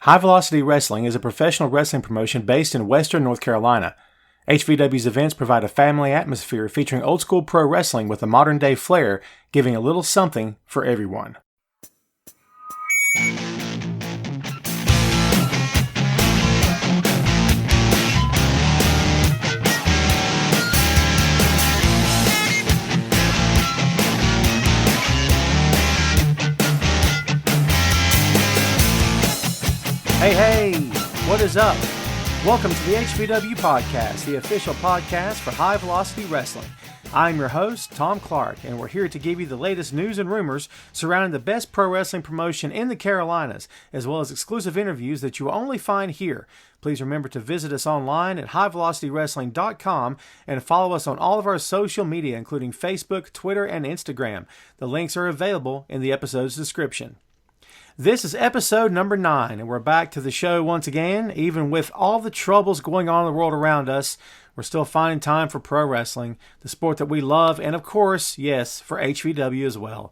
High Velocity Wrestling is a professional wrestling promotion based in Western North Carolina. HVW's events provide a family atmosphere featuring old school pro wrestling with a modern day flair, giving a little something for everyone. Hey, what is up? Welcome to the HVW Podcast, the official podcast for High Velocity Wrestling. I'm your host, Tom Clark, and we're here to give you the latest news and rumors surrounding the best pro wrestling promotion in the Carolinas, as well as exclusive interviews that you will only find here. Please remember to visit us online at highvelocitywrestling.com and follow us on all of our social media, including Facebook, Twitter, and Instagram. The links are available in the episode's description. This is episode number 9, and we're back to the show once again. Even with all the troubles going on in the world around us, we're still finding time for pro wrestling, the sport that we love, and of course, yes, for HVW as well.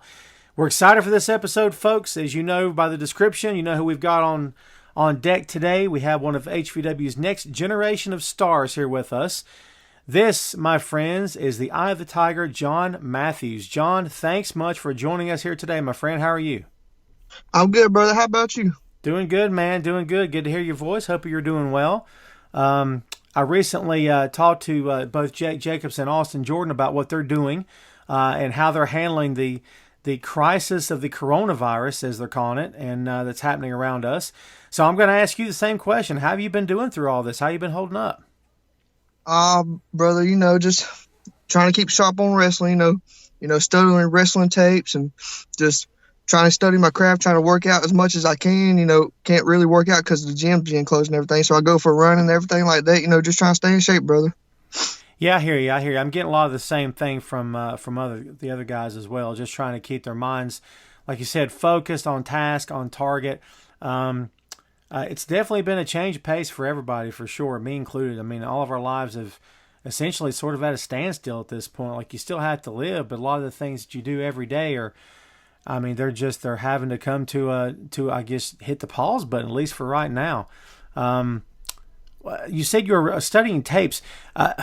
We're excited for this episode, folks. As you know by the description, you know who we've got on deck today. We have one of HVW's next generation of stars here with us. This, my friends, is the Eye of the Tiger, John Matthews. John, thanks much for joining us here today, my friend. How are you? I'm good, brother. How about you? Doing good, man. Doing good. Good to hear your voice. Hope you're doing well. I recently talked to both Jake Jacobs and Austin Jordan about what they're doing and how they're handling the crisis of the coronavirus, as they're calling it, and that's happening around us. So I'm going to ask you the same question. How have you been doing through all this? How have you been holding up? Brother, just trying to keep sharp on wrestling, studying wrestling tapes and just trying to study my craft, trying to work out as much as I can. Can't really work out because the gym's being closed and everything. So I go for a run and everything like that, just trying to stay in shape, brother. Yeah, I hear you. I'm getting a lot of the same thing from the other guys as well, just trying to keep their minds, like you said, focused on task, on target. It's definitely been a change of pace for everybody, for sure, me included. I mean, all of our lives have essentially sort of at a standstill at this point. Like, you still have to live, but a lot of the things that you do every day are, they're having to come to I guess hit the pause button, at least for right now. You said you were studying tapes.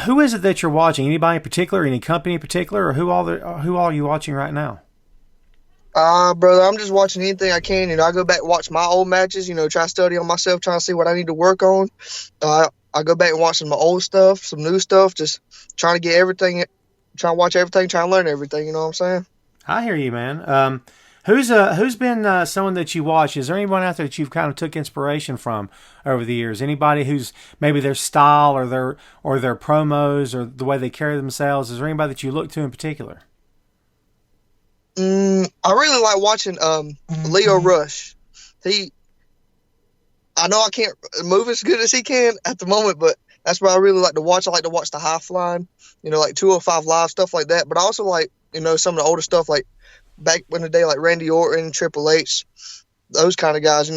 Who is it that you're watching? Anybody in particular? Any company in particular? Or who all are you watching right now? Brother, I'm just watching anything I can. I go back and watch my old matches. Try to study on myself, trying to see what I need to work on. I go back and watch some old stuff, some new stuff. Just trying to get everything, trying to watch everything, trying to learn everything. You know what I'm saying? I hear you, man. Who's been someone that you watch? Is there anyone out there that you've kind of took inspiration from over the years? Anybody who's maybe their style or their promos or the way they carry themselves? Is there anybody that you look to in particular? I really like watching Leo Rush. I know I can't move as good as he can at the moment, but that's what I really like to watch. I like to watch the High Flying, like 205 Live, stuff like that. But I also like, some of the older stuff, like back in the day, like Randy Orton, Triple H, those kind of guys.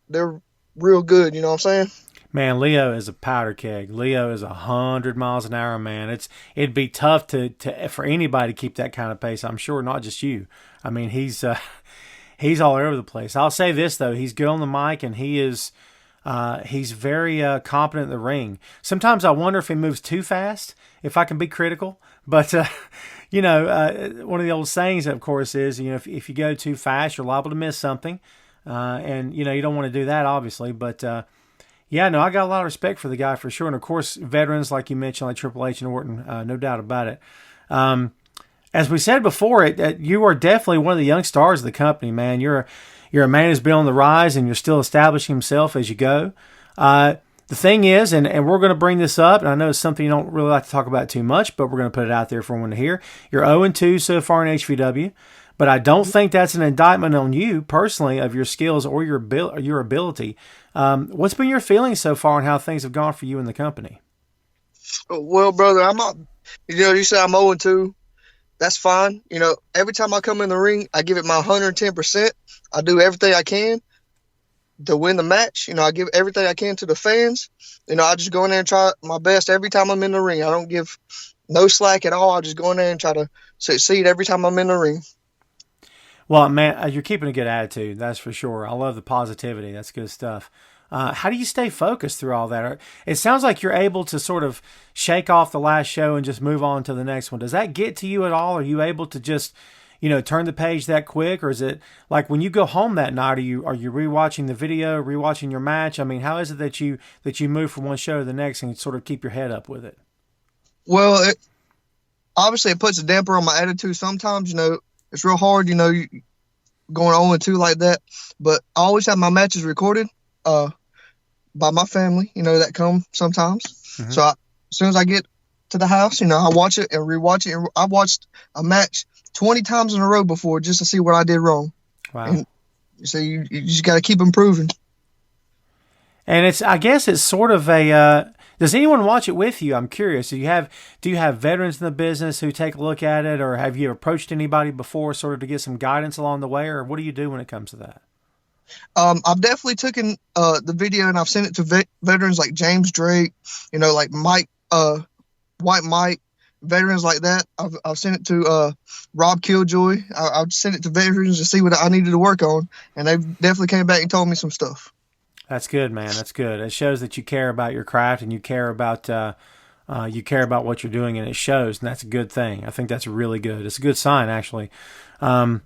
They're real good. You know what I'm saying? Man, Leo is a powder keg. Leo is 100 miles an hour, man. It'd be tough for anybody to keep that kind of pace. I'm sure, not just you. I mean, he's all over the place. I'll say this though, he's good on the mic, and he's very competent in the ring. Sometimes I wonder if he moves too fast, if I can be critical. But, one of the old sayings, of course, is, if you go too fast, you're liable to miss something. And, you don't want to do that, obviously. But, I got a lot of respect for the guy, for sure. And, of course, veterans, like you mentioned, like Triple H and Orton, no doubt about it. As we said before, you are definitely one of the young stars of the company, man. You're a man who's been on the rise, and you're still establishing himself as you go. The thing is, and we're going to bring this up, and I know it's something you don't really like to talk about too much, but we're going to put it out there for everyone to hear. You're 0-2 so far in HVW, but I don't think that's an indictment on you personally of your skills or your ability. What's been your feelings so far on how things have gone for you in the company? Well, brother, I'm not, you say I'm 0-2. That's fine. Every time I come in the ring, I give it my 110%. I do everything I can to win the match. I give everything I can to the fans. I just go in there and try my best every time I'm in the ring. I don't give no slack at all. I just go in there and try to succeed every time I'm in the ring. Well, man, you're keeping a good attitude, that's for sure. I love the positivity. That's good stuff. How do you stay focused through all that? It sounds like you're able to sort of shake off the last show and just move on to the next one. Does that get to you at all? Are you able to just, turn the page that quick? Or is it like when you go home that night, are you rewatching the video, rewatching your match? I mean, how is it that you move from one show to the next and sort of keep your head up with it? Well, obviously it puts a damper on my attitude sometimes. It's real hard, going 0-2 like that. But I always have my matches recorded by my family, that come sometimes. Mm-hmm. So as soon as I get to the house, I watch it and rewatch it. And I watched a match 20 times in a row before just to see what I did wrong. Wow. And so you just got to keep improving. And I guess it's sort of a, does anyone watch it with you? I'm curious. Do you have veterans in the business who take a look at it, or have you approached anybody before sort of to get some guidance along the way, or what do you do when it comes to that? I've definitely taken the video and I've sent it to veterans like James Drake, like Mike, White Mike, veterans like that. I've sent it to Rob Killjoy. I've sent it to veterans to see what I needed to work on, and they definitely came back and told me some stuff. That's good, man. That's good. It shows that you care about your craft and you care about what you're doing, and it shows, and that's a good thing. I think that's really good. It's a good sign, actually. So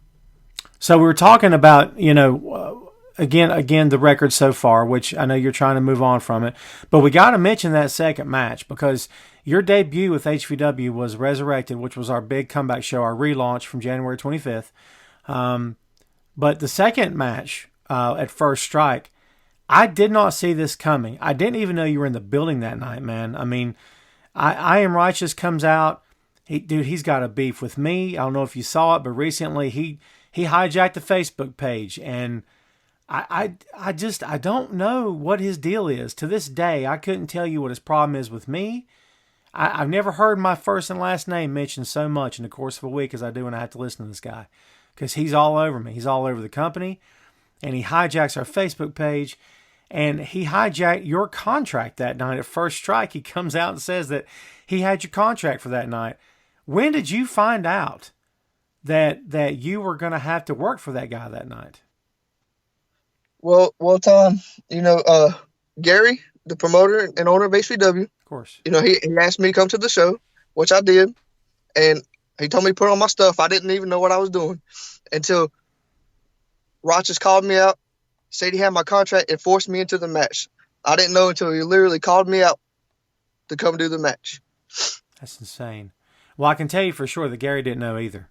we were talking about, again, the record so far, which I know you're trying to move on from it, but we got to mention that second match because your debut with HVW was Resurrected, which was our big comeback show, our relaunch from January 25th. But the second match at First Strike, I did not see this coming. I didn't even know you were in the building that night, man. I mean, I Am Righteous comes out. He's got a beef with me. I don't know if you saw it, but recently he hijacked the Facebook page, and I don't know what his deal is. To this day, I couldn't tell you what his problem is with me. I've never heard my first and last name mentioned so much in the course of a week as I do when I have to listen to this guy, because he's all over me. He's all over the company, and he hijacks our Facebook page. And he hijacked your contract that night at First Strike. He comes out and says that he had your contract for that night. When did you find out that you were going to have to work for that guy that night? Well, Tom, Gary, the promoter and owner of HVW, of course, he asked me to come to the show, which I did, and he told me to put on my stuff. I didn't even know what I was doing until Rochas called me out. Said he had my contract and forced me into the match. I didn't know until he literally called me out to come do the match. That's insane. Well, I can tell you for sure that Gary didn't know either.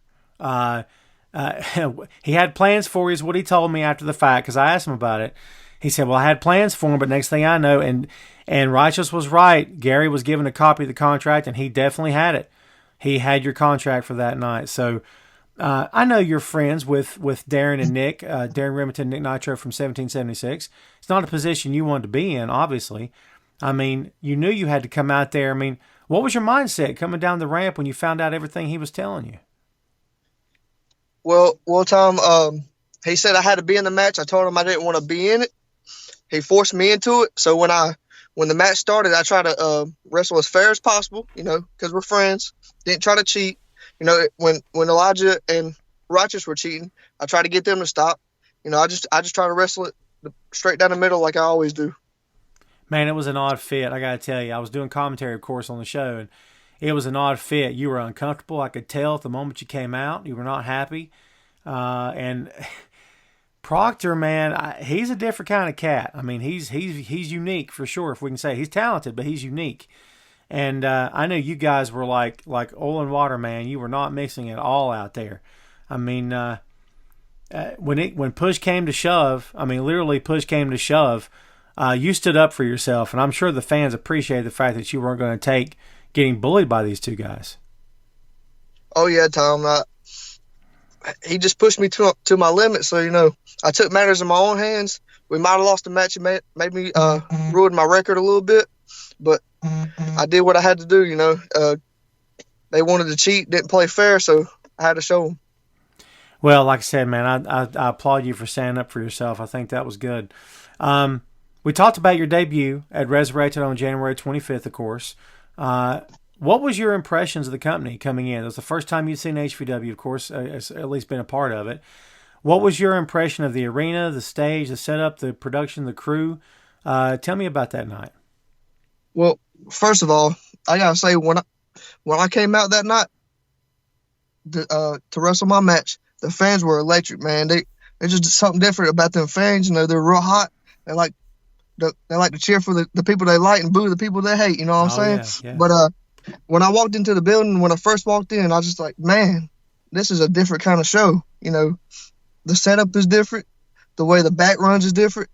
He had plans for you is what he told me after the fact, because I asked him about it. He said, well, I had plans for him, but next thing I know, and Righteous was right. Gary was given a copy of the contract, and he definitely had it. He had your contract for that night. So I know you're friends with Darren and Nick, Darren Remington, Nick Nitro from 1776. It's not a position you wanted to be in, obviously. I mean, you knew you had to come out there. I mean, what was your mindset coming down the ramp when you found out everything he was telling you? Well, Tom, he said I had to be in the match. I told him I didn't want to be in it. He forced me into it. So when the match started, I tried to wrestle as fair as possible, because we're friends. Didn't try to cheat. When Elijah and Righteous were cheating, I tried to get them to stop. I just try to wrestle it straight down the middle like I always do. Man, it was an odd fit. I got to tell you, I was doing commentary, of course, on the show, and it was an odd fit. You were uncomfortable. I could tell at the moment you came out. You were not happy. And Proctor, man, he's a different kind of cat. I mean, he's unique for sure, if we can say. He's talented, but he's unique. And I know you guys were like oil and water, man. You were not mixing it all out there. I mean, when push came to shove, I mean, literally push came to shove, you stood up for yourself. And I'm sure the fans appreciated the fact that you weren't going to take getting bullied by these two guys. Oh, yeah, Tom. He just pushed me to my limit. So, I took matters in my own hands. We might have lost the match. It made me ruin my record a little bit. But I did what I had to do, They wanted to cheat, didn't play fair, so I had to show them. Well, like I said, man, I applaud you for standing up for yourself. I think that was good. We talked about your debut at Resurrected on January 25th, of course. What was your impressions of the company coming in? It was the first time you'd seen HVW, of course, at least been a part of it. What was your impression of the arena, the stage, the setup, the production, the crew? Tell me about that night. Well, first of all, I gotta say when I came out that night to wrestle my match, the fans were electric, man. They're just something different about them fans. You know, they're real hot. They like to cheer for the people they like and boo the people they hate. You know what I'm saying? Yeah. But when I walked into the building, when I first walked in, I was just like, man, this is a different kind of show. You know, the setup is different. The way the back runs is different.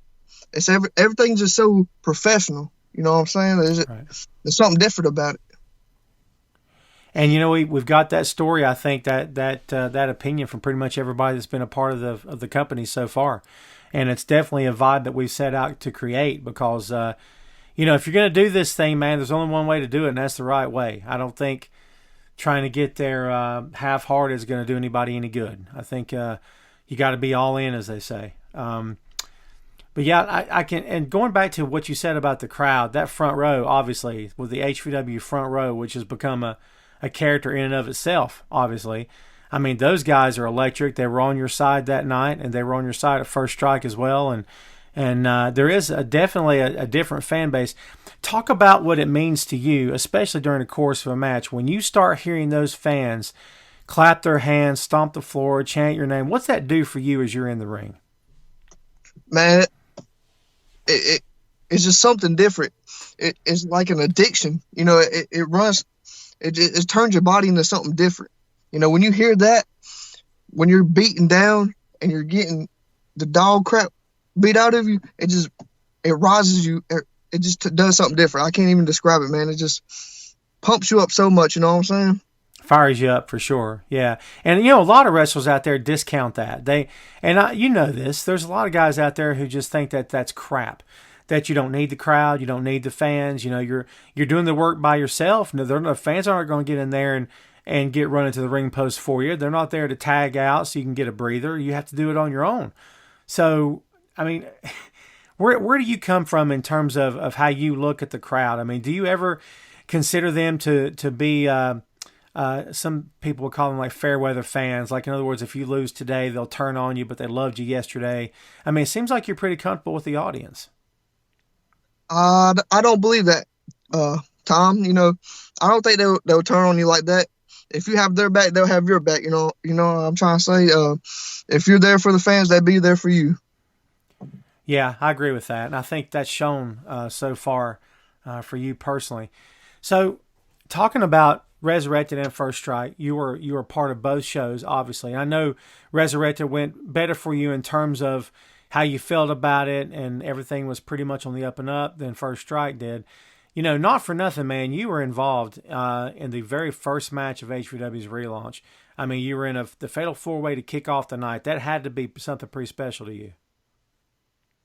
It's everything's just so professional. You know what I'm saying? There's something different about it. And you know, we've got that story. I think that opinion from pretty much everybody that's been a part of the company so far, and it's definitely a vibe that we've set out to create. Because you know, if you're going to do this thing, man, there's only one way to do it, and that's the right way. I don't think trying to get there half-hearted is going to do anybody any good. I think you got to be all in, as they say. But yeah, I can. And going back to what you said about the crowd, that front row, obviously, with the HVW front row, which has become a character in and of itself, obviously. I mean, those guys are electric. They were on your side that night, and they were on your side at First Strike as well. And there is definitely a different fan base. Talk about what it means to you, especially during the course of a match, when you start hearing those fans clap their hands, stomp the floor, chant your name. What's that do for you as you're in the ring? Man, it's just something different. It's like an addiction. You know, it turns your body into something different. You know, when you hear that, when you're beaten down and you're getting the dog crap beat out of you, it rises you. It just does something different. I can't even describe it, man. It just pumps you up so much. You know what I'm saying? Fires you up for sure. Yeah. And you know, a lot of wrestlers out there discount that. You know this, there's a lot of guys out there who just think that that's crap, that you don't need the crowd, you don't need the fans. You know, you're doing the work by yourself. No, the fans aren't going to get in there and get run into the ring post for you. They're not there to tag out so you can get a breather. You have to do it on your own. So, I mean, where do you come from in terms of how you look at the crowd? I mean, do you ever consider them to be some people would call them like fair weather fans? Like, in other words, if you lose today, they'll turn on you, but they loved you yesterday. I mean, it seems like you're pretty comfortable with the audience. I don't believe that, Tom. You know, I don't think they'll turn on you like that. If you have their back, they'll have your back. You know what I'm trying to say? If you're there for the fans, they'll be there for you. Yeah, I agree with that. And I think that's shown so far for you personally. So talking about Resurrected and First Strike, you were part of both shows, obviously. I know Resurrected went better for you in terms of how you felt about it, and everything was pretty much on the up and up than First Strike did. You know, not for nothing, man, you were involved in the very first match of HVW's relaunch. I mean, you were in the Fatal 4-Way to kick off the night. That had to be something pretty special to you.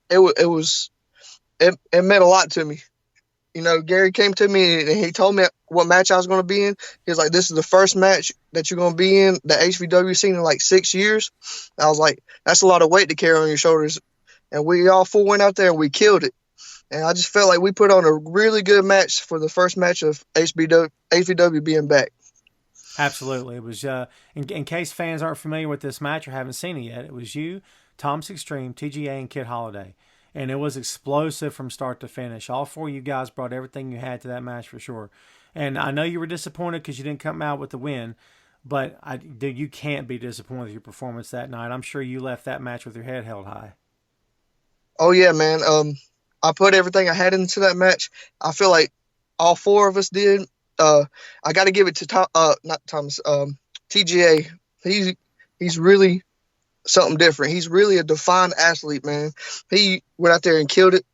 It meant a lot to me. You know, Gary came to me and he told me what match I was going to be in. He was like, this is the first match that you're going to be in the HVW seen in like 6 years. I was like, that's a lot of weight to carry on your shoulders. And we all four went out there and we killed it. And I just felt like we put on a really good match for the first match of HVW being back. Absolutely. It was, in case fans aren't familiar with this match or haven't seen it yet, it was you, Thomas Extreme, TGA, and Kid Holiday. And it was explosive from start to finish. All four of you guys brought everything you had to that match for sure. And I know you were disappointed because you didn't come out with the win, but you can't be disappointed with your performance that night. I'm sure you left that match with your head held high. Oh, yeah, man. I put everything I had into that match. I feel like all four of us did. I got to give it to not Thomas, TGA. He's really something different. He's really a defined athlete, man. He went out there and killed it.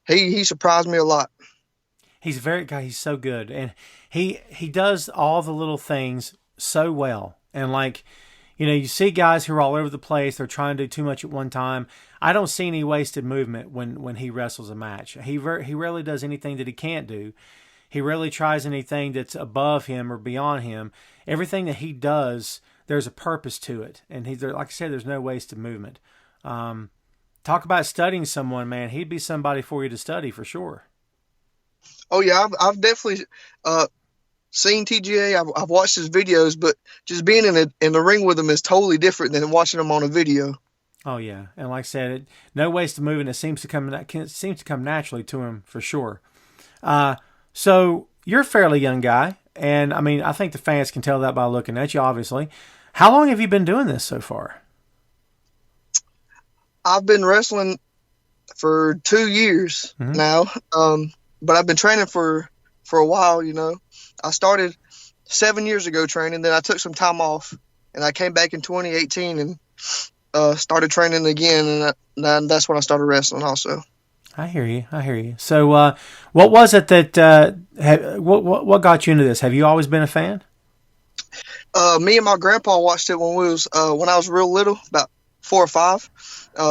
He surprised me a lot. He's he's so good, and he does all the little things so well. And like, you know, you see guys who are all over the place. They're trying to do too much at one time. I don't see any wasted movement when he wrestles a match. He rarely does anything that he can't do. He rarely tries anything that's above him or beyond him. Everything that he does, there's a purpose to it. And like I said, there's no wasted movement. Talk about studying someone, man. He'd be somebody for you to study for sure. Oh yeah, I've definitely seen TGA. I've watched his videos, but just being in the ring with him is totally different than watching him on a video. Oh yeah, and like I said, no waste of moving. It seems to come naturally to him for sure. Uh, so you're a fairly young guy, and I mean, I think the fans can tell that by looking at you. Obviously, how long have you been doing this so far? I've been wrestling for 2 years Hmm. now, but I've been training for a while. I started 7 years ago training, then I took some time off, and I came back in 2018 and started training again, and that's when I started wrestling also. I hear you. I hear you. So, what was it that what got you into this? Have you always been a fan? Me and my grandpa watched it when I was real little, about 4 or 5.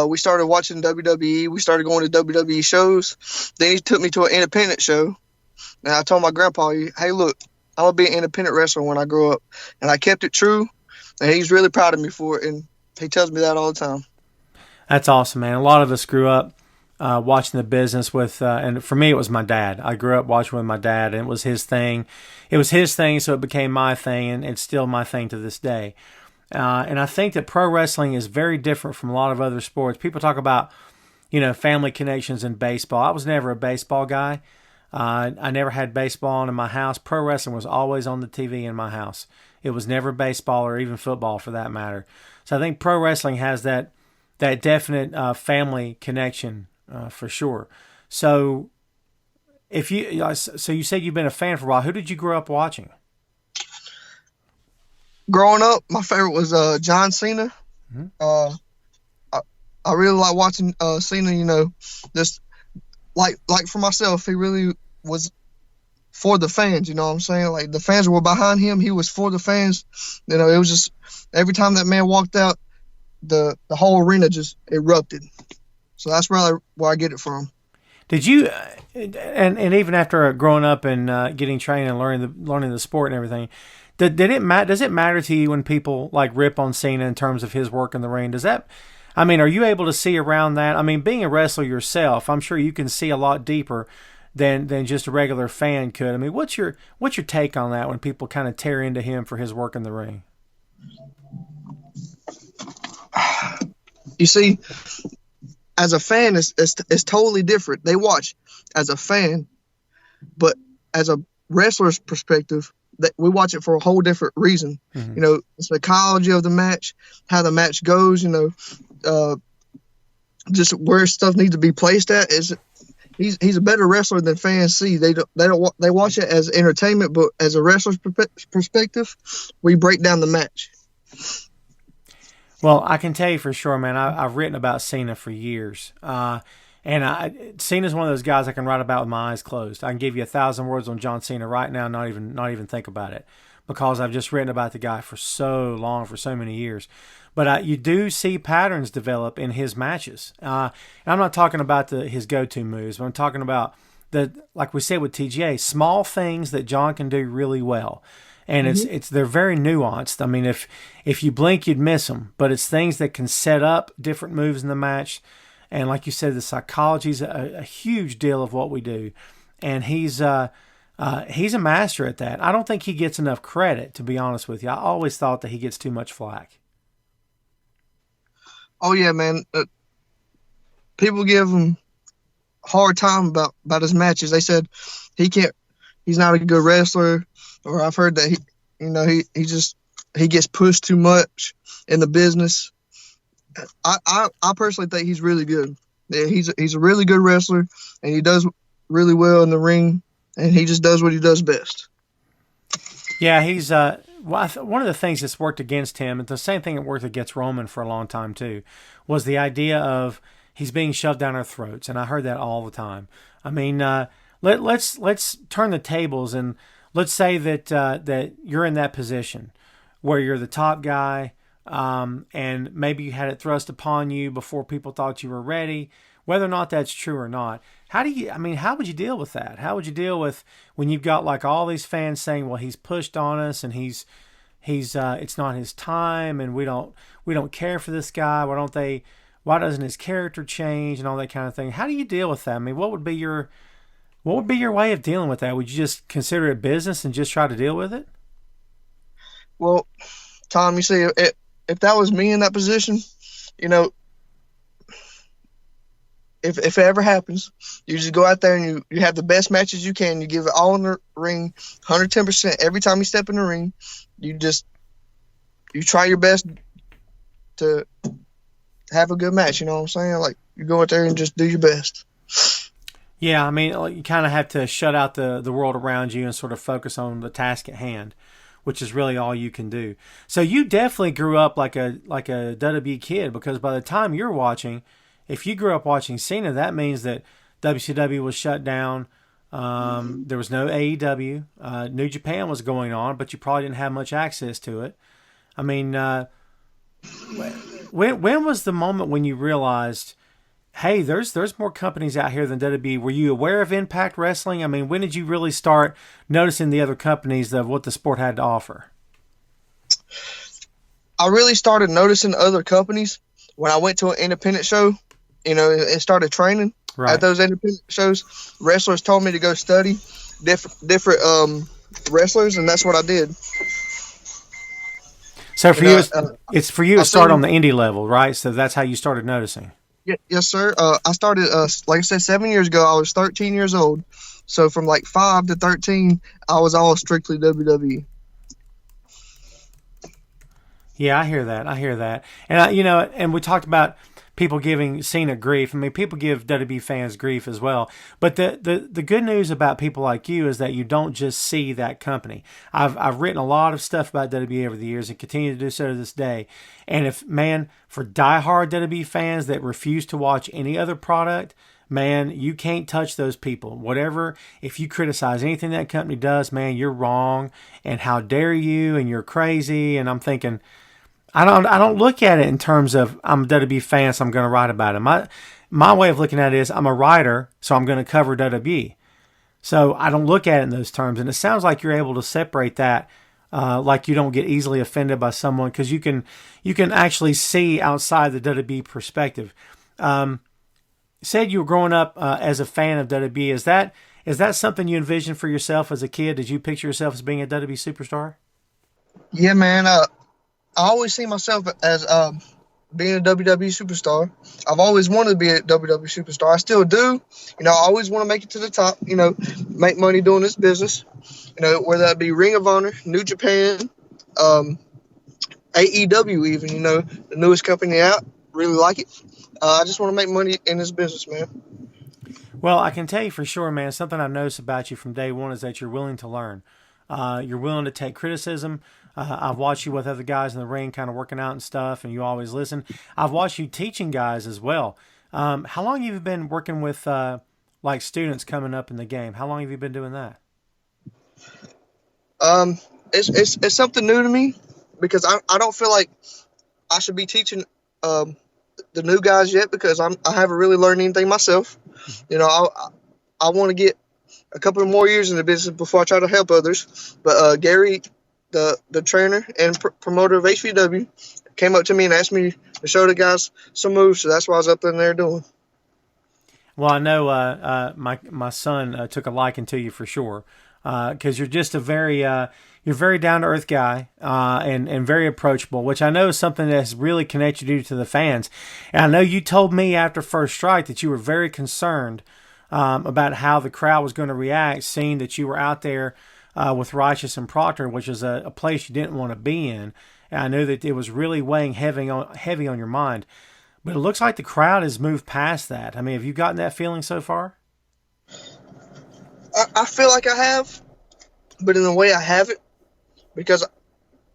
We started watching WWE. We started going to WWE shows. Then he took me to an independent show, and I told my grandpa, "Hey, look, I'm gonna be an independent wrestler when I grow up," and I kept it true, and he's really proud of me for it, and he tells me that all the time. That's awesome, man. A lot of us grew up watching the business with, and for me, it was my dad. I grew up watching with my dad, and it was his thing. It was his thing, so it became my thing, and it's still my thing to this day. And I think that pro wrestling is very different from a lot of other sports. People talk about, family connections in baseball. I was never a baseball guy. I never had baseball on in my house. Pro wrestling was always on the TV in my house. It was never baseball or even football for that matter. So I think pro wrestling has that definite family connection for sure. So so you said you've been a fan for a while. Who did you grow up watching? Growing up, my favorite was John Cena. Mm-hmm. Uh, I, I really like watching Cena. Just like for myself, he really was for the fans. You know what I'm saying? Like the fans were behind him. He was for the fans. It was just every time that man walked out, the whole arena just erupted. So that's really where I get it from. Did you, and even after growing up and getting trained and learning the sport and everything, does it matter to you when people like rip on Cena in terms of his work in the ring? Are you able to see around that? I mean, being a wrestler yourself, I'm sure you can see a lot deeper than just a regular fan could. I mean, what's your take on that when people kind of tear into him for his work in the ring? You see, as a fan, it's totally different. They watch as a fan, but as a wrestler's perspective, that we watch it for a whole different reason. Mm-hmm. The psychology of the match, how the match goes. Just where stuff needs to be placed at. He's a better wrestler than fans see. They watch it as entertainment, but as a wrestler's perspective, we break down the match. Well, I can tell you for sure, man. I've written about Cena for years, and Cena's one of those guys I can write about with my eyes closed. I can give you 1,000 words on John Cena right now, not even think about it, because I've just written about the guy for so long, for so many years. But you do see patterns develop in his matches. And I'm not talking about his go-to moves, but I'm talking about like we said with TGA, small things that John can do really well. And they're very nuanced. I mean, if you blink, you'd miss them. But it's things that can set up different moves in the match. And like you said, the psychology is a huge deal of what we do. And he's a master at that. I don't think he gets enough credit, to be honest with you. I always thought that he gets too much flack. Oh yeah, man. People give him a hard time about his matches. They said he's not a good wrestler. Or I've heard that he gets pushed too much in the business. I personally think he's really good. Yeah, he's a really good wrestler, and he does really well in the ring, and he just does what he does best. Yeah, he's one of the things that's worked against him, and the same thing that worked against Roman for a long time too, was the idea of he's being shoved down our throats, and I heard that all the time. I mean, let's turn the tables and. Let's say that you're in that position where you're the top guy, and maybe you had it thrust upon you before people thought you were ready. Whether or not that's true or not, how would you deal with that? How would you deal with when you've got like all these fans saying, "Well, he's pushed on us, and he's it's not his time, and we don't care for this guy. Why doesn't his character change and all that kind of thing?" How do you deal with that? I mean, what would be your way of dealing with that? Would you just consider it business and just try to deal with it? Well, Tom, you see, if that was me in that position, if it ever happens, you just go out there and you have the best matches you can. You give it all in the ring, 110% every time you step in the ring. You try your best to have a good match. You know what I'm saying? Like, you go out there and just do your best. Yeah, I mean, you kind of have to shut out the world around you and sort of focus on the task at hand, which is really all you can do. So you definitely grew up like a WWE kid, because by the time you're watching, if you grew up watching Cena, that means that WCW was shut down. There was no AEW. New Japan was going on, but you probably didn't have much access to it. I mean, when was the moment when you realized, hey, there's more companies out here than WWE? Were you aware of Impact Wrestling? I mean, when did you really start noticing the other companies of what the sport had to offer? I really started noticing other companies when I went to an independent show, and started training. Right. At those independent shows. Wrestlers told me to go study different wrestlers, and that's what I did. So for you, it's for you to start on the indie level, right? So that's how you started noticing. Yes, sir. I started, like I said, 7 years ago. I was 13 years old. So from like 5 to 13, I was all strictly WWE. Yeah, I hear that. And, and we talked about people giving Cena grief. I mean, people give WWE fans grief as well. But the good news about people like you is that you don't just see that company. I've written a lot of stuff about WWE over the years and continue to do so to this day. And for diehard WWE fans that refuse to watch any other product, man, you can't touch those people. If you criticize anything that company does, man, you're wrong. And how dare you? And you're crazy. And I'm thinking, I don't look at it in terms of I'm a WWE fan, so I'm going to write about it. My way of looking at it is I'm a writer, so I'm going to cover WWE. So I don't look at it in those terms. And it sounds like you're able to separate that, like you don't get easily offended by someone, because you can actually see outside the WWE perspective. Said you were growing up as a fan of WWE. Is that something you envisioned for yourself as a kid? Did you picture yourself as being a WWE superstar? Yeah, man. I always see myself as being a WWE superstar. I've always wanted to be a WWE superstar. I still do. I always want to make it to the top, make money doing this business, whether that be Ring of Honor, New Japan, AEW even, the newest company out. Really like it. I just want to make money in this business, man. Well, I can tell you for sure, man, something I've noticed about you from day one is that you're willing to learn. You're willing to take criticism. I've watched you with other guys in the ring kind of working out and stuff, and you always listen. I've watched you teaching guys as well. How long have you been working with like students coming up in the game? How long have you been doing that? It's something new to me, because I don't feel like I should be teaching the new guys yet, because I haven't really learned anything myself. I want to get a couple of more years in the business before I try to help others. But Gary, the trainer and promoter of HVW, came up to me and asked me to show the guys some moves, so that's what I was up in there doing. Well, I know my son took a liking to you for sure, because you're just you're very down to earth guy, and very approachable, which I know is something that has really connected you to the fans. And I know you told me after First Strike that you were very concerned about how the crowd was going to react, seeing that you were out there with Righteous and Proctor, which is a place you didn't want to be in. And I knew that it was really weighing heavy on your mind. But it looks like the crowd has moved past that. I mean, have you gotten that feeling so far? I feel like I have, but in a way I haven't, because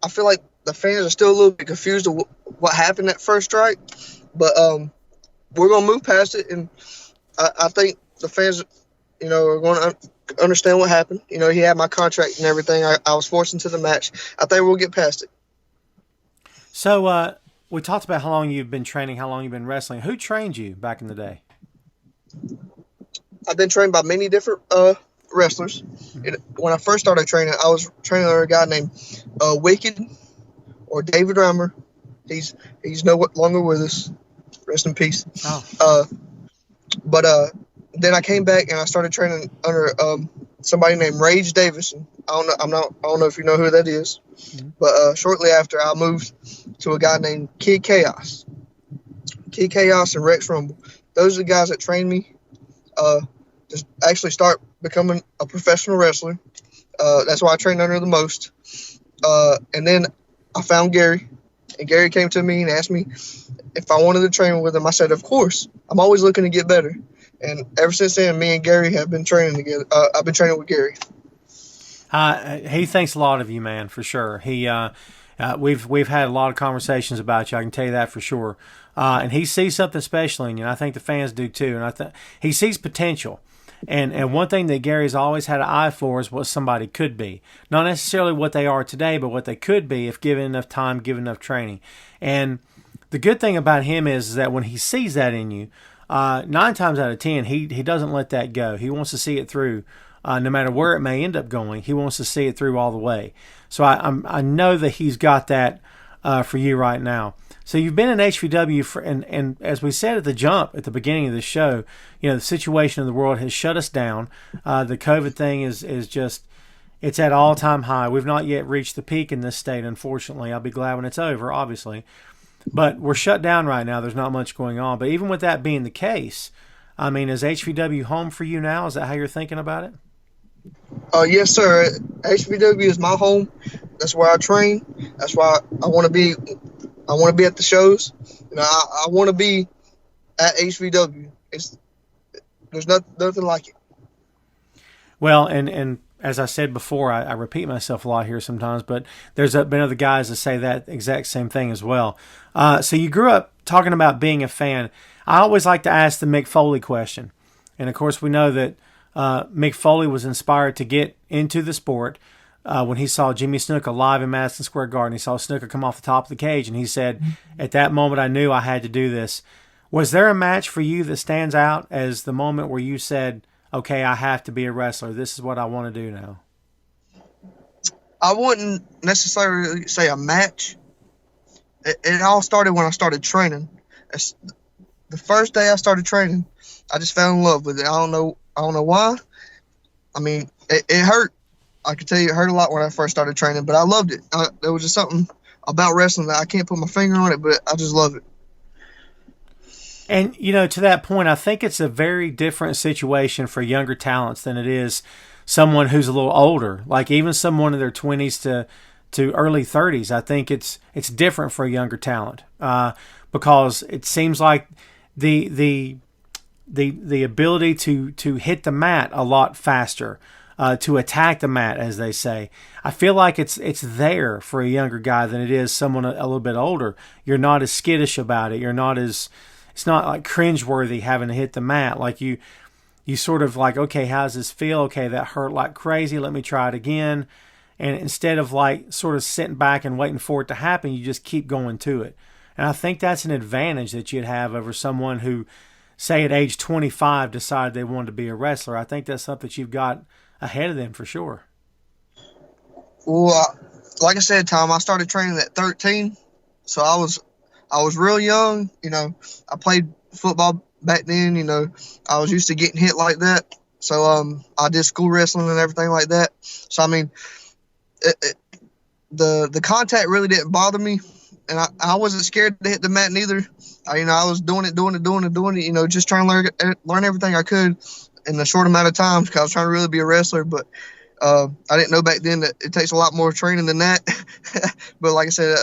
I feel like the fans are still a little bit confused of what happened at First Strike. But we're going to move past it, and I think the fans, are going to understand what happened. He had my contract and everything. I was forced into the match. I think we'll get past it. So we talked about how long you've been training, how long you've been wrestling. Who trained you back in the day? I've been trained by many different wrestlers. When I first started training, I was training under a guy named Wicked, or David Reimer. He's no longer with us. Rest in peace. Oh. But then I came back and I started training under somebody named Rage Davison. I don't know if you know who that is. Mm-hmm. But shortly after, I moved to a guy named Kid Chaos. Kid Chaos and Rex Rumble. those are the guys that trained me to actually start becoming a professional wrestler. That's why I trained under the most. And then I found Gary, and Gary came to me and asked me if I wanted to train with him. I said, of course. I'm always looking to get better. And ever since then, me and Gary have been training together. I've been training with Gary. He thinks a lot of you, man, for sure. We've had a lot of conversations about you. I can tell you that for sure. And he sees something special in you, and I think the fans do too. And I think he sees potential. And one thing that Gary's always had an eye for is what somebody could be. Not necessarily what they are today, but what they could be if given enough time, given enough training. And the good thing about him is that when he sees that in you, 9 times out of 10, he doesn't let that go. He wants to see it through. No matter where it may end up going, he wants to see it through all the way. So I know that he's got that for you right now. So you've been in HVW and as we said at the jump at the beginning of the show, the situation in the world has shut us down. The COVID thing is just, it's at all-time high. We've not yet reached the peak in this state, unfortunately. I'll be glad when it's over, obviously. But we're shut down right now. There's not much going on. But even with that being the case, I mean, is HVW home for you now? Is that how you're thinking about it? Yes, sir. HVW is my home. That's where I train. That's why I want to be. I want to be at the shows. I want to be at HVW. There's nothing like it. Well, and as I said before, I repeat myself a lot here sometimes, but there's been other guys that say that exact same thing as well. So you grew up talking about being a fan. I always like to ask the Mick Foley question. And, of course, we know that Mick Foley was inspired to get into the sport when he saw Jimmy Snuka live in Madison Square Garden. He saw Snuka come off the top of the cage, and he said, at that moment I knew I had to do this. Was there a match for you that stands out as the moment where you said, okay, I have to be a wrestler. This is what I want to do now? I wouldn't necessarily say a match. It all started when I started training. The first day I started training, I just fell in love with it. I don't know why. I mean, it hurt. I can tell you it hurt a lot when I first started training, but I loved it. There was just something about wrestling that I can't put my finger on it, but I just love it. And, to that point, I think it's a very different situation for younger talents than it is someone who's a little older, like even someone in their 20s to early 30s. I think it's different for a younger talent because it seems like the ability to hit the mat a lot faster, to attack the mat, as they say. I feel like it's there for a younger guy than it is someone a little bit older. You're not as skittish about it. It's not like cringeworthy having to hit the mat. Like you sort of like, okay, how does this feel? Okay, that hurt like crazy. Let me try it again. And instead of like sort of sitting back and waiting for it to happen, you just keep going to it. And I think that's an advantage that you'd have over someone who, say at age 25, decided they wanted to be a wrestler. I think that's something that you've got ahead of them for sure. Well, like I said, Tom, I started training at 13, so I was real young. I played football back then. I was used to getting hit like that. So I did school wrestling and everything like that. So I mean, the contact really didn't bother me, and I wasn't scared to hit the mat neither. I was doing it. Just trying to learn everything I could in a short amount of time because I was trying to really be a wrestler. But I didn't know back then that it takes a lot more training than that. But like I said,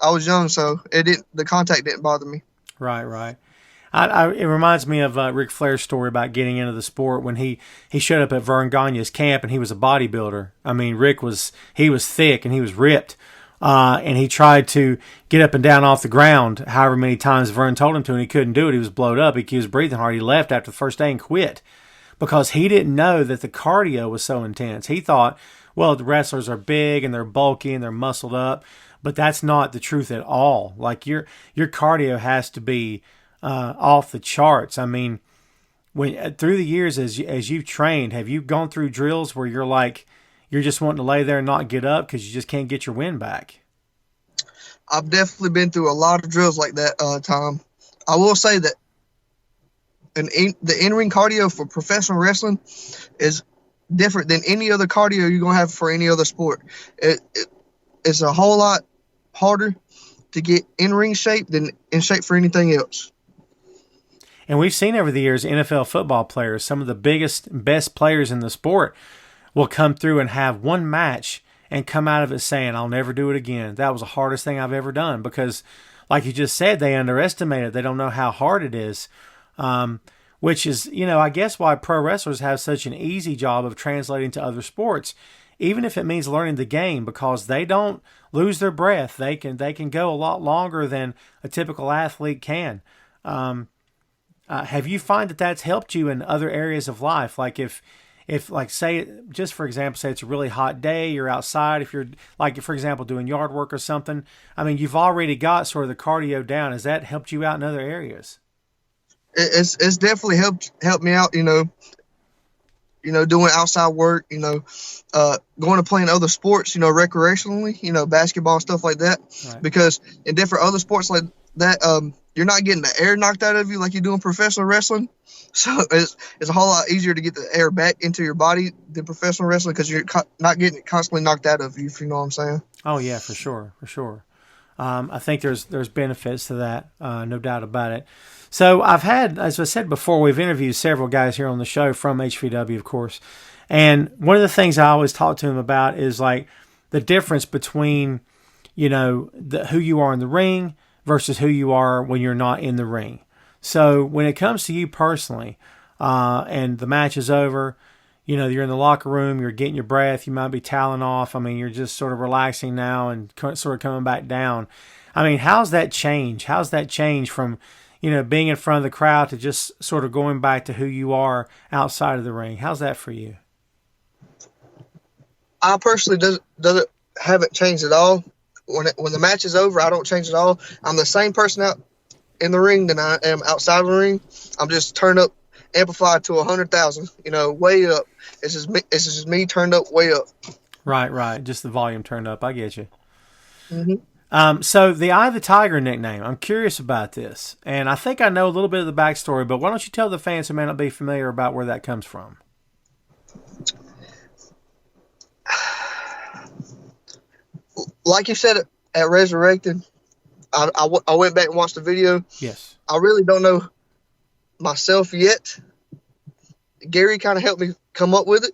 I was young, so the contact didn't bother me. Right. It reminds me of Ric Flair's story about getting into the sport when he showed up at Vern Gagne's camp and he was a bodybuilder. I mean, Rick was thick and he was ripped. And he tried to get up and down off the ground however many times Vern told him to, and he couldn't do it. He was blowed up. He was breathing hard. He left after the first day and quit because he didn't know that the cardio was so intense. He thought, well, the wrestlers are big and they're bulky and they're muscled up, but that's not the truth at all. Like your cardio has to be off the charts. I mean, when through the years as you've trained, have you gone through drills where you're just wanting to lay there and not get up because you just can't get your wind back? I've definitely been through a lot of drills like that, Tom. I will say that the in-ring cardio for professional wrestling is different than any other cardio you're going to have for any other sport. It's a whole lot harder to get in-ring shape than in shape for anything else. And we've seen over the years NFL football players, some of the biggest, best players in the sport, will come through and have one match and come out of it saying, I'll never do it again. That was the hardest thing I've ever done because, like you just said, they underestimate it. They don't know how hard it is, which is, I guess why pro wrestlers have such an easy job of translating to other sports, even if it means learning the game, because they don't lose their breath. They can go a lot longer than a typical athlete can. Have you find that that's helped you in other areas of life? Like if like say, just for example, say it's a really hot day, you're outside, if you're like, for example, doing yard work or something, I mean, you've already got sort of the cardio down. Has that helped you out in other areas? It's definitely helped me out, doing outside work, going to playing other sports, recreationally, basketball, stuff like that. Right. Because in different other sports like that, you're not getting the air knocked out of you like you do in professional wrestling. So it's a whole lot easier to get the air back into your body than professional wrestling because you're not getting it constantly knocked out of you, if you know what I'm saying. Oh, yeah, for sure. I think there's benefits to that, no doubt about it. So I've had, as I said before, we've interviewed several guys here on the show from HVW, of course. And one of the things I always talk to them about is like the difference between, who you are in the ring versus who you are when you're not in the ring. So when it comes to you personally, and the match is over, you're in the locker room, you're getting your breath, you might be toweling off. I mean, you're just sort of relaxing now and sort of coming back down. I mean, how's that change? How's that change from, being in front of the crowd to just sort of going back to who you are outside of the ring? How's that for you? I personally haven't changed at all. When the match is over, I don't change at all. I'm the same person out in the ring than I am outside of the ring. I'm just turned up, amplified to 100,000, way up. It's just me turned up way up. Right. Just the volume turned up. I get you. Mm-hmm. So the Eye of the Tiger nickname, I'm curious about this. And I think I know a little bit of the backstory, but why don't you tell the fans who may not be familiar about where that comes from? Like you said at Resurrected, I went back and watched the video. Yes. I really don't know myself yet. Gary kind of helped me come up with it.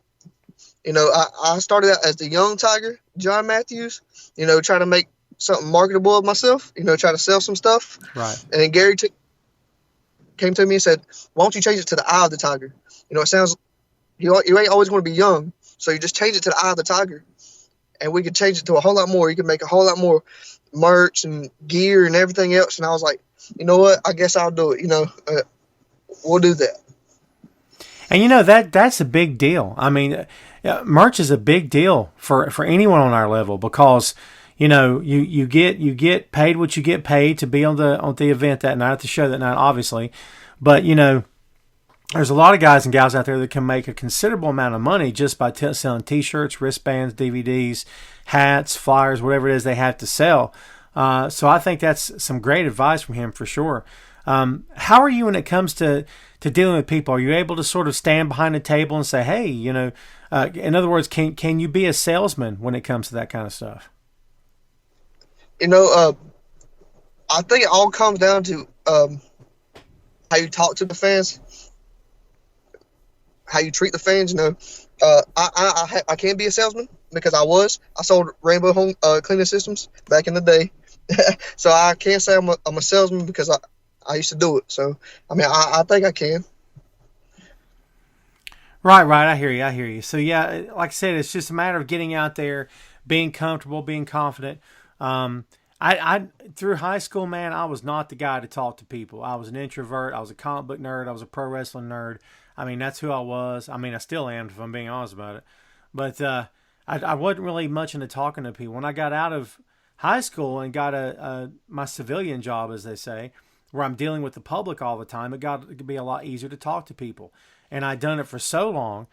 I started out as the young Tiger, John Matthews, trying to make something marketable of myself, try to sell some stuff. Right. And then Gary came to me and said, why don't you change it to the Eye of the Tiger? It sounds, you ain't always going to be young, so you just change it to the Eye of the Tiger. And we could change it to a whole lot more. You could make a whole lot more merch and gear and everything else. And I was like, you know what? I guess I'll do it. We'll do that. And that's a big deal. I mean, merch is a big deal for anyone on our level because you get paid what you get paid to be on the event that night, at the show that night, obviously. But there's a lot of guys and gals out there that can make a considerable amount of money just by selling T-shirts, wristbands, DVDs, hats, flyers, whatever it is they have to sell. So I think that's some great advice from him for sure. How are you when it comes to dealing with people? Are you able to sort of stand behind a table and say, hey, in other words, can you be a salesman when it comes to that kind of stuff? I think it all comes down to how you talk to the fans, how you treat the fans. I can be a salesman because I sold Rainbow Home Cleaning Systems back in the day. So I can't say I'm a salesman because I used to do it. So, I mean, I think I can. Right. I hear you. So, yeah, like I said, it's just a matter of getting out there, being comfortable, being confident. I through high school, man, I was not the guy to talk to people. I was an introvert. I was a comic book nerd. I was a pro wrestling nerd. I mean, that's who I was. I mean, I still am, if I'm being honest about it. But I wasn't really much into talking to people. When I got out of high school and got my civilian job, as they say, where I'm dealing with the public all the time, it could be a lot easier to talk to people. And I'd done it for so long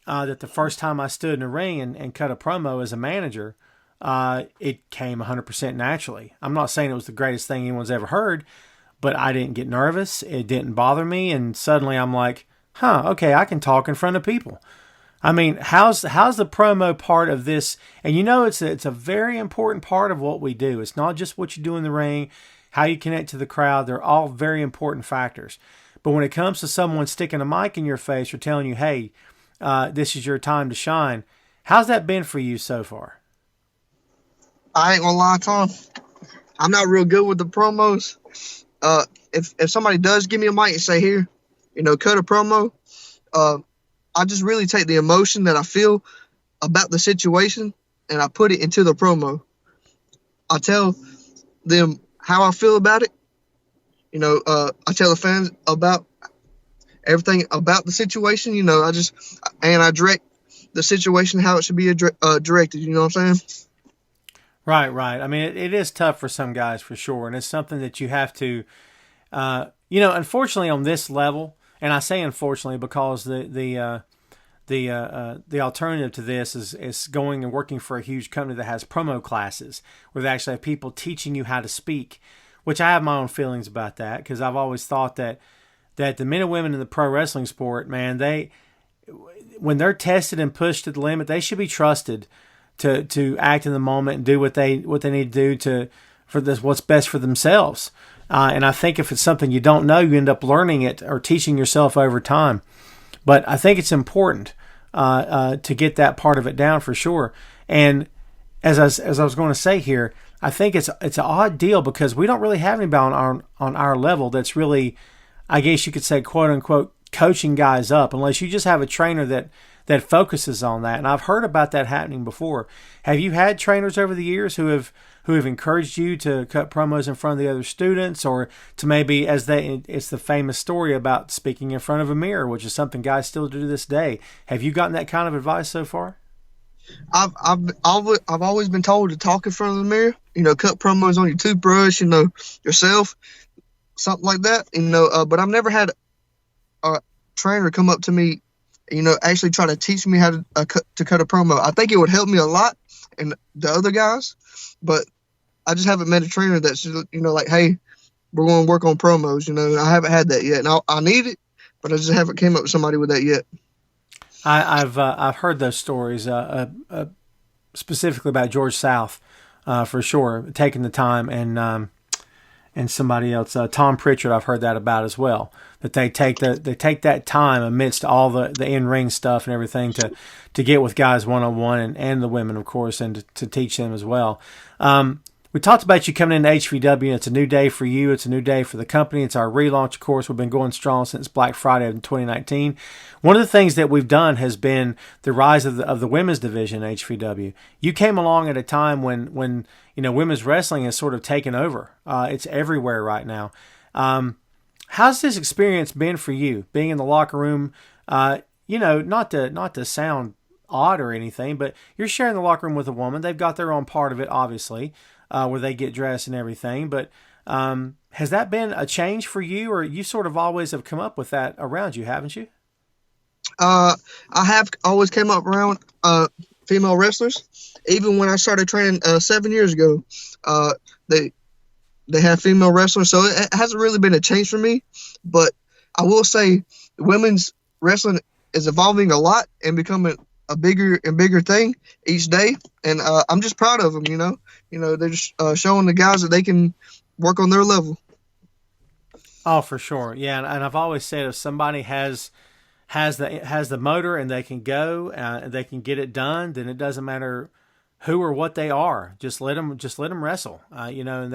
that the first time I stood in a ring and cut a promo as a manager, it came 100% naturally. I'm not saying it was the greatest thing anyone's ever heard, but I didn't get nervous. It didn't bother me. And suddenly I'm like, okay, I can talk in front of people. I mean, how's the promo part of this? And it's a very important part of what we do. It's not just what you do in the ring, how you connect to the crowd. They're all very important factors. But when it comes to someone sticking a mic in your face or telling you, hey, this is your time to shine, how's that been for you so far? I ain't gonna lie, Tom. I'm not real good with the promos. If somebody does give me a mic and say, here, cut a promo, I just really take the emotion that I feel about the situation and I put it into the promo. I tell them how I feel about it. I tell the fans about everything about the situation. I direct the situation how it should be directed. You know what I'm saying? Right. I mean, it is tough for some guys for sure, and it's something that you have to, unfortunately on this level, and I say unfortunately because the alternative to this is going and working for a huge company that has promo classes where they actually have people teaching you how to speak, which I have my own feelings about that because I've always thought that the men and women in the pro wrestling sport, man, when they're tested and pushed to the limit, they should be trusted to act in the moment and do what they need to do for what's best for themselves. And I think if it's something you don't know, you end up learning it or teaching yourself over time. But I think it's important to get that part of it down for sure. And as I was going to say here, I think it's an odd deal because we don't really have anybody on our level that's really, I guess you could say, quote unquote, coaching guys up, unless you just have a trainer that focuses on that. And I've heard about that happening before. Have you had trainers over the years who have encouraged you to cut promos in front of the other students, or to maybe, it's the famous story about speaking in front of a mirror, which is something guys still do to this day. Have you gotten that kind of advice so far? I've always been told to talk in front of the mirror, cut promos on your toothbrush, yourself, something like that, but I've never had a trainer come up to me, actually try to teach me how to cut a promo. I think it would help me a lot and the other guys, but I just haven't met a trainer that's, like, hey, we're going to work on promos. I haven't had that yet. And I need it, but I just haven't came up with somebody with that yet. I've heard those stories, specifically about George South, for sure, taking the time, and somebody else, Tom Pritchard, I've heard that about as well. That they take that time amidst all the in-ring stuff and everything to get with guys one-on-one and the women, of course, and to teach them as well. We talked about you coming into HVW. It's a new day for you. It's a new day for the company. It's our relaunch, of course. We've been going strong since Black Friday of 2019. One of the things that we've done has been the rise of the women's division in HVW. You came along at a time when women's wrestling has sort of taken over. It's everywhere right now. How's this experience been for you, being in the locker room? Not to sound odd or anything, but you're sharing the locker room with a woman. They've got their own part of it, obviously, where they get dressed and everything. But has that been a change for you, or you sort of always have come up with that around you, haven't you? I have always came up around female wrestlers. Even when I started training 7 years ago, they have female wrestlers, so it hasn't really been a change for me. But I will say women's wrestling is evolving a lot and becoming a bigger and bigger thing each day, and I'm just proud of them. They're just showing the guys that they can work on their level. Oh, for sure, yeah. And I've always said if somebody has the motor and they can go, they can get it done, then it doesn't matter who or what they are. Just let them wrestle. And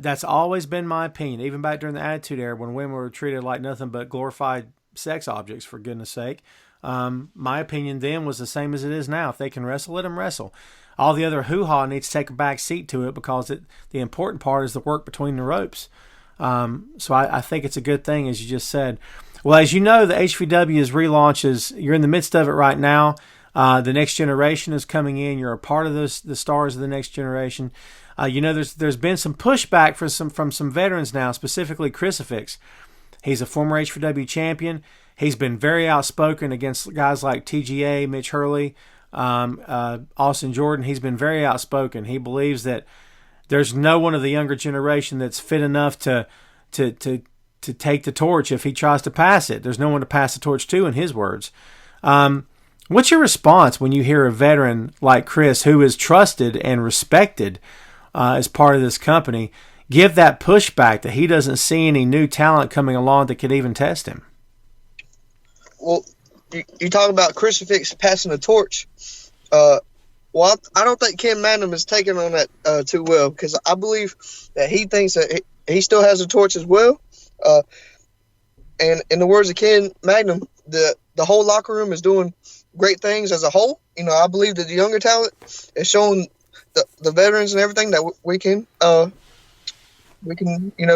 that's always been my opinion, even back during the Attitude Era when women were treated like nothing but glorified sex objects, for goodness sake. My opinion then was the same as it is now. If they can wrestle, let them wrestle. All the other hoo-ha needs to take a back seat to it because the important part is the work between the ropes. So I think it's a good thing, as you just said. Well, as you know, the HVW's relaunch you're in the midst of it right now. The next generation is coming in. You're a part of the stars of the next generation. There's been some pushback from some veterans now, specifically Crucifix. He's a former HVW champion. He's been very outspoken against guys like TGA, Mitch Hurley, Austin Jordan. He's been very outspoken. He believes that there's no one of the younger generation that's fit enough to take the torch if he tries to pass it. There's no one to pass the torch to, in his words. What's your response when you hear a veteran like Chris, who is trusted and respected as part of this company, give that pushback that he doesn't see any new talent coming along that could even test him? Well, you talk about Crucifix passing the torch. Well, I don't think Ken Magnum is taking on that too well, because I believe that he thinks that he still has the torch as well. And in the words of Ken Magnum, the whole locker room is doing great things as a whole. I believe that the younger talent is showing the veterans and everything that we can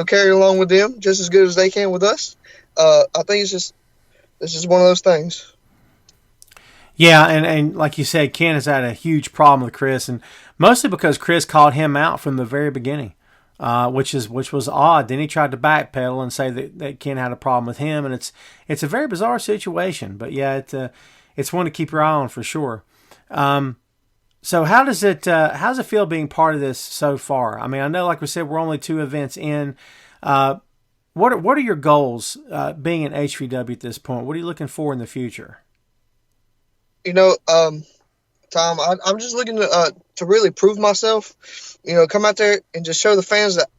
carry along with them just as good as they can with us. I think it's just one of those things. Yeah, and like you said, Ken has had a huge problem with Chris, and mostly because Chris called him out from the very beginning, which was odd. Then he tried to backpedal and say that Ken had a problem with him, and it's a very bizarre situation. But yeah, it's one to keep your eye on for sure. So how's it feel being part of this so far? I mean, I know, like we said, we're only 2 events in. What are your goals being in HVW at this point? What are you looking for in the future? Tom, I'm just looking to really prove myself. Come out there and just show the fans that,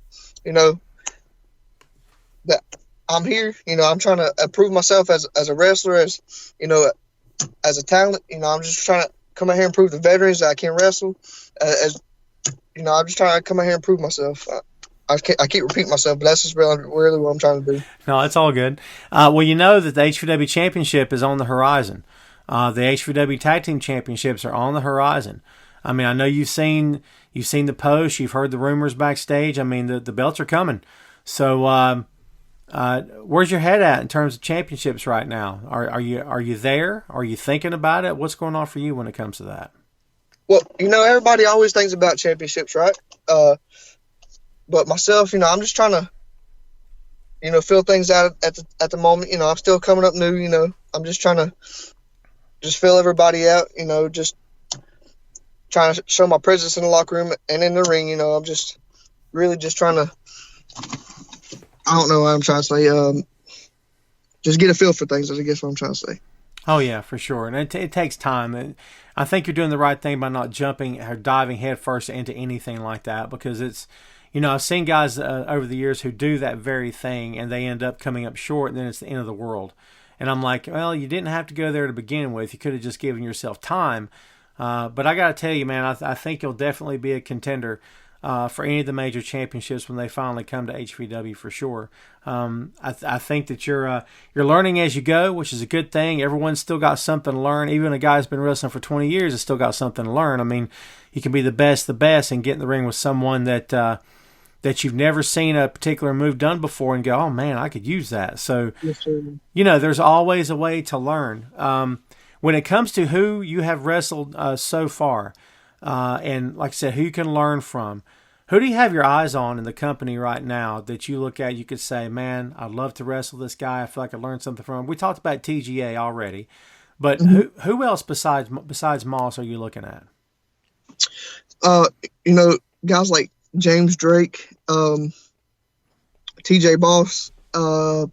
that I'm here. I'm trying to prove myself as a wrestler, as a talent. I'm just trying to come out here and prove the veterans that I can wrestle. I'm just trying to come out here and prove myself. I keep repeating myself, but that's just really what I'm trying to do. No, it's all good. Well, you know that the HVW Championship is on the horizon. The HVW Tag Team Championships are on the horizon. I mean, I know you've seen the posts, you've heard the rumors backstage. I mean, the belts are coming. So, where's your head at in terms of championships right now? Are you there? Are you thinking about it? What's going on for you when it comes to that? Well, everybody always thinks about championships, right? But myself, I'm just trying to, fill things out at the moment. I'm still coming up new. I'm just trying to just fill everybody out. Just trying to show my presence in the locker room and in the ring. I'm just really just trying to. I don't know what I'm trying to say. Just get a feel for things, I guess what I'm trying to say. Oh, yeah, for sure. And it takes time. And I think you're doing the right thing by not jumping or diving headfirst into anything like that, because it's, I've seen guys over the years who do that very thing and they end up coming up short, and then it's the end of the world. And I'm like, well, you didn't have to go there to begin with. You could have just given yourself time. But I got to tell you, man, I think you'll definitely be a contender for any of the major championships when they finally come to HVW for sure. I think that you're learning as you go, which is a good thing. Everyone's still got something to learn. Even a guy who's been wrestling for 20 years has still got something to learn. I mean, you can be the best and get in the ring with someone that you've never seen a particular move done before and go, oh man, I could use that. So, yes, sir. There's always a way to learn. When it comes to who you have wrestled so far, and like I said, who you can learn from, who do you have your eyes on in the company right now that you look at, you could say, man, I'd love to wrestle this guy. I feel like I learned something from him. We talked about TGA already, but who else besides Moss are you looking at? Guys like James Drake, TJ Boss. I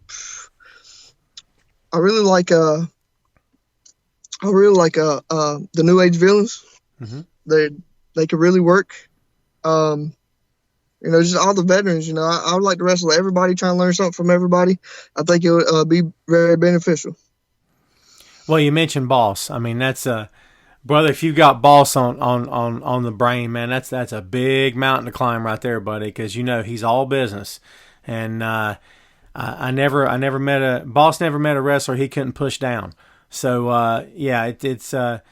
really like the New Age Villains. Mm-hmm. They could really work. Just all the veterans. I would like to wrestle everybody, try and learn something from everybody. I think it would be very beneficial. Well, you mentioned Boss. I mean, that's brother. If you got Boss on the brain, man, that's a big mountain to climb right there, buddy. Because he's all business, and I never met a Boss. Never met a wrestler he couldn't push down. So it's like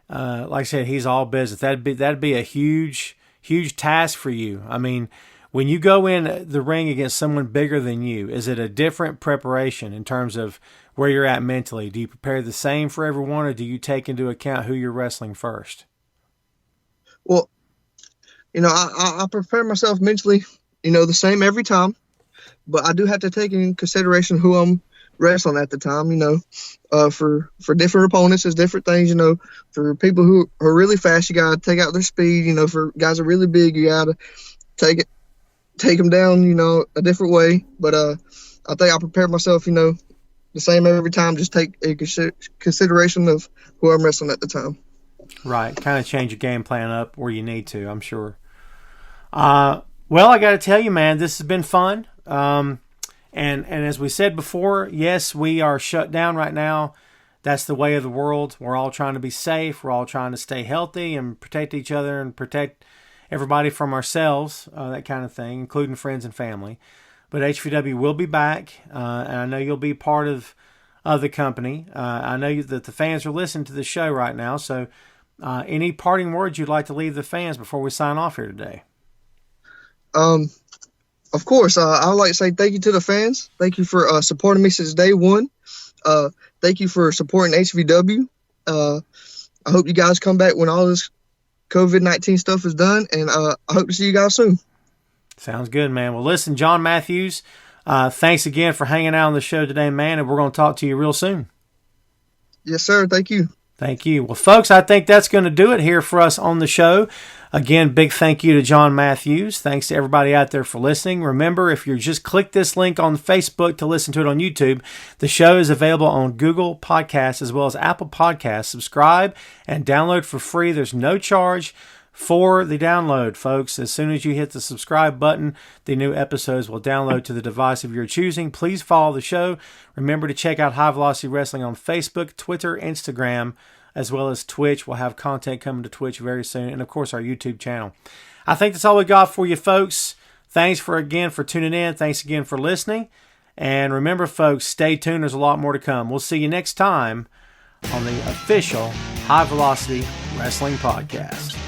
I said, he's all business. That'd be a huge task for you. I mean, when you go in the ring against someone bigger than you, is it a different preparation in terms of where you're at mentally? Do you prepare the same for everyone, or do you take into account who you're wrestling first? Well, I prepare myself mentally, the same every time, but I do have to take in consideration who I'm wrestling at the time. For different opponents, there's different things. For people who are really fast, you gotta take out their speed. For guys who are really big, you gotta take them down, a different way. But I think I prepare myself, the same every time. Just take a consideration of who I'm wrestling at the time. Right, kind of change your game plan up where you need to. I'm sure. Well, I got to tell you, man, this has been fun. And as we said before, yes, we are shut down right now. That's the way of the world. We're all trying to be safe. We're all trying to stay healthy and protect each other and protect everybody from ourselves, that kind of thing, including friends and family. But HVW will be back, and I know you'll be part of the company. I know that the fans are listening to the show right now. So any parting words you'd like to leave the fans before we sign off here today? Of course, I would like to say thank you to the fans. Thank you for supporting me since day one. Thank you for supporting HVW. I hope you guys come back when all this COVID-19 stuff is done, and I hope to see you guys soon. Sounds good, man. Well, listen, John Matthews, thanks again for hanging out on the show today, man, and we're going to talk to you real soon. Yes, sir. Thank you. Thank you. Well, folks, I think that's going to do it here for us on the show. Again, big thank you to John Matthews. Thanks to everybody out there for listening. Remember, if you just click this link on Facebook to listen to it on YouTube, the show is available on Google Podcasts as well as Apple Podcasts. Subscribe and download for free. There's no charge for the download, folks. As soon as you hit the subscribe button, the new episodes will download to the device of your choosing. Please follow the show. Remember to check out High Velocity Wrestling on Facebook, Twitter, Instagram, as well as Twitch. We'll have content coming to Twitch very soon, and of course our YouTube channel. I think that's all we got for you, folks. Thanks again for tuning in. Thanks again for listening. And remember, folks, stay tuned. There's a lot more to come. We'll see you next time on the official High Velocity Wrestling Podcast.